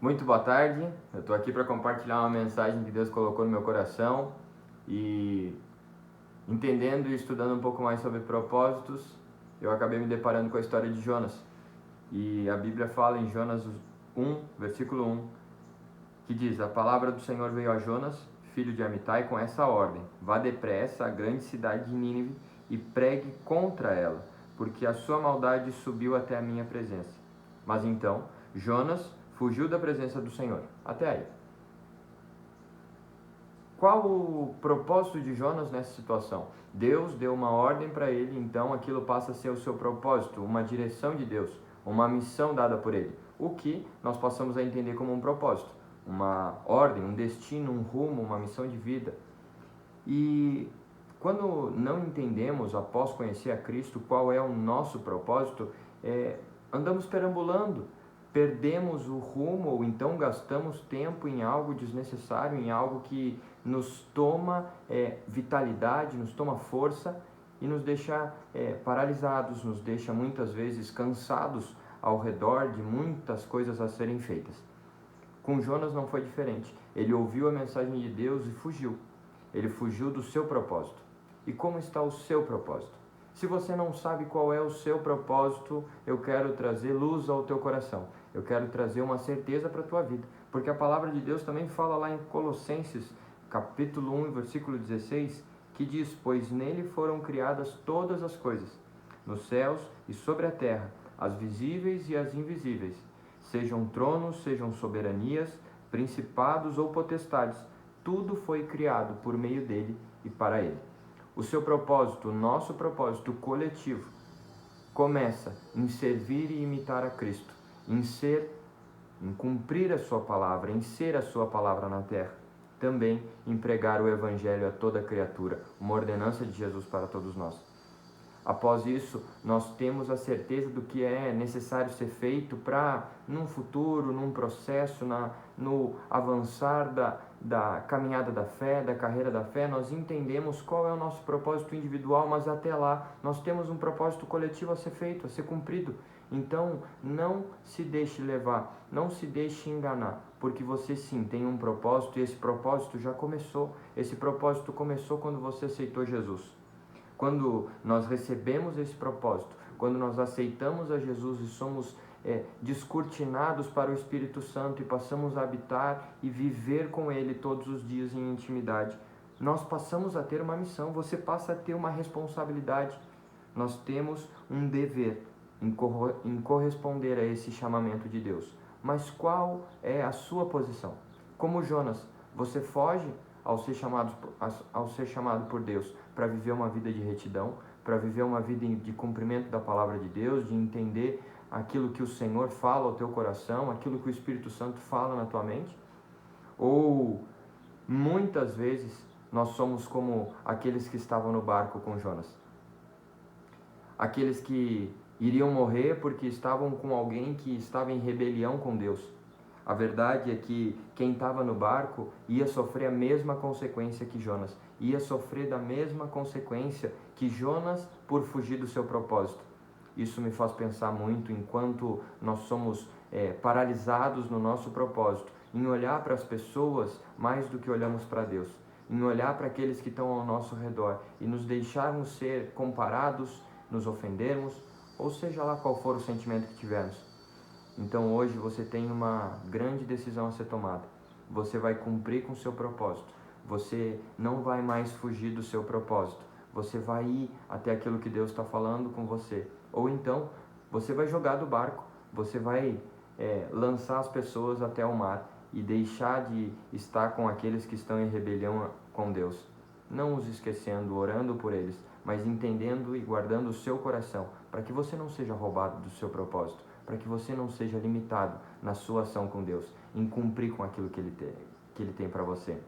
Muito boa tarde, eu estou aqui para compartilhar uma mensagem que Deus colocou no meu coração e entendendo e estudando um pouco mais sobre propósitos, eu acabei me deparando com a história de Jonas. E a Bíblia fala em Jonas 1, versículo 1, que diz: A palavra do Senhor veio a Jonas, filho de Amitai, com essa ordem: Vá depressa à grande cidade de Nínive e pregue contra ela, porque a sua maldade subiu até a minha presença. Mas então Jonas fugiu da presença do Senhor. Até aí. Qual o propósito de Jonas nessa situação? Deus deu uma ordem para ele, então aquilo passa a ser o seu propósito, uma direção de Deus, uma missão dada por ele. O que nós passamos a entender como um propósito, uma ordem, um destino, um rumo, uma missão de vida. E quando não entendemos, após conhecer a Cristo, qual é o nosso propósito, andamos perambulando, perdemos o rumo ou então gastamos tempo em algo desnecessário, em algo que nos toma vitalidade, nos toma força e nos deixa paralisados, nos deixa muitas vezes cansados ao redor de muitas coisas a serem feitas. Com Jonas não foi diferente. Ele ouviu a mensagem de Deus e fugiu. Ele fugiu do seu propósito. E como está o seu propósito? Se você não sabe qual é o seu propósito, eu quero trazer luz ao teu coração. Eu quero trazer uma certeza para a tua vida. Porque a palavra de Deus também fala lá em Colossenses, capítulo 1, versículo 16, que diz: Pois nele foram criadas todas as coisas, nos céus e sobre a terra, as visíveis e as invisíveis, sejam tronos, sejam soberanias, principados ou potestades, tudo foi criado por meio dele e para ele. O seu propósito, o nosso propósito coletivo, começa em servir e imitar a Cristo, em cumprir a sua palavra, em ser a sua palavra na terra. Também em pregar o Evangelho a toda criatura, uma ordenança de Jesus para todos nós. Após isso, nós temos a certeza do que é necessário ser feito para, num futuro, num processo, no avançar da caminhada da fé, da carreira da fé, nós entendemos qual é o nosso propósito individual, mas até lá nós temos um propósito coletivo a ser feito, a ser cumprido. Então, não se deixe levar, não se deixe enganar, porque você sim tem um propósito e esse propósito já começou. Esse propósito começou quando você aceitou Jesus. Quando nós recebemos esse propósito, quando nós aceitamos a Jesus e somos descortinados para o Espírito Santo e passamos a habitar e viver com Ele todos os dias em intimidade, nós passamos a ter uma missão, você passa a ter uma responsabilidade. Nós temos um dever em corresponder a esse chamamento de Deus. Mas qual é a sua posição? Como Jonas, você foge ao ser chamado por Deus para viver uma vida de retidão, para viver uma vida de cumprimento da palavra de Deus, de entender aquilo que o Senhor fala ao teu coração, aquilo que o Espírito Santo fala na tua mente? Ou muitas vezes nós somos como aqueles que estavam no barco com Jonas, aqueles que iriam morrer porque estavam com alguém que estava em rebelião com Deus. A verdade é que quem estava no barco ia sofrer a mesma consequência que Jonas, ia sofrer da mesma consequência que Jonas por fugir do seu propósito. Isso me faz pensar muito enquanto nós somos paralisados no nosso propósito, em olhar para as pessoas mais do que olhamos para Deus, em olhar para aqueles que estão ao nosso redor e nos deixarmos ser comparados, nos ofendermos, ou seja lá qual for o sentimento que tivermos. Então hoje você tem uma grande decisão a ser tomada. Você vai cumprir com o seu propósito. Você não vai mais fugir do seu propósito. Você vai ir até aquilo que Deus está falando com você. Ou então você vai jogar do barco. Você vai lançar as pessoas até o mar e deixar de estar com aqueles que estão em rebelião com Deus. Não os esquecendo, orando por eles, mas entendendo e guardando o seu coração, para que você não seja roubado do seu propósito, para que você não seja limitado na sua ação com Deus, em cumprir com aquilo que Ele tem para você.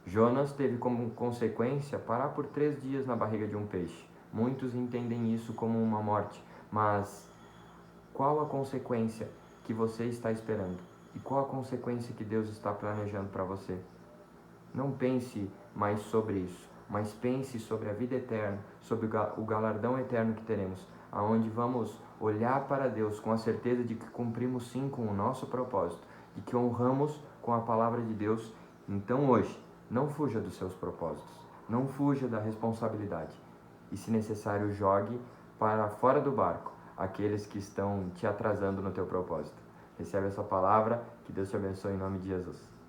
Jonas teve como consequência parar por 3 dias na barriga de um peixe. Muitos entendem isso como uma morte, mas qual a consequência que você está esperando? E qual a consequência que Deus está planejando para você? Não pense mais sobre isso, mas pense sobre a vida eterna, sobre o galardão eterno que teremos, aonde vamos olhar para Deus com a certeza de que cumprimos sim com o nosso propósito de que honramos com a palavra de Deus. Então hoje, não fuja dos seus propósitos, não fuja da responsabilidade e, se necessário, jogue para fora do barco aqueles que estão te atrasando no teu propósito. Recebe essa palavra, que Deus te abençoe em nome de Jesus.